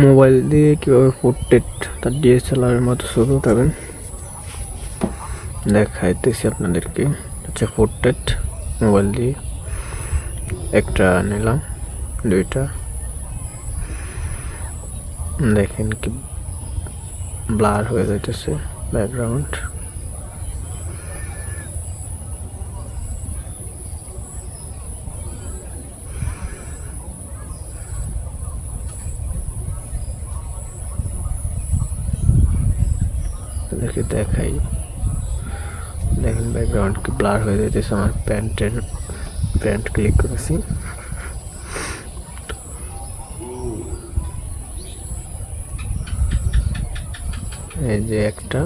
Mobile দিয়ে কীভাবে portrait তার ডিএসএলআরের মতো ছবি উঠাবেন দেখাইতেছি আপনাদেরকে। হচ্ছে পোর্ট্রেট মোবাইল দিয়ে একটা নিলাম, দুইটা দেখেন কি ব্লার হয়ে যাইতেছে ব্যাকগ্রাউন্ড। দেখাই, দেখেন ব্যাকগ্রাউন্ড কি ব্লার হয়ে যাইতেছে। আমার প্যান্ট ক্লিক করেছি, এই যে একটা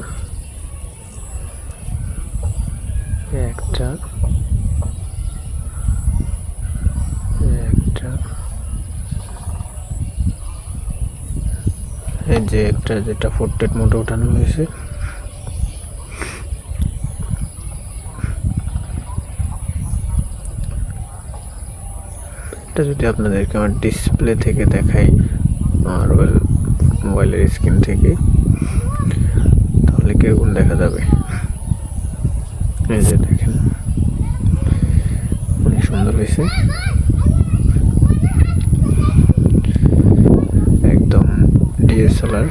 এই যে একটা যেটা পোর্ট্রেট মোডে ওঠানো হয়েছে। এটা যদি আপনাদেরকে আমার ডিসপ্লে থেকে দেখাই, আমার মোবাইলের স্ক্রিন থেকে, তাহলে কিরকম দেখা যাবে। এই যে দেখেন অনেক সুন্দর হয়েছে, একদম ডিএসএলআর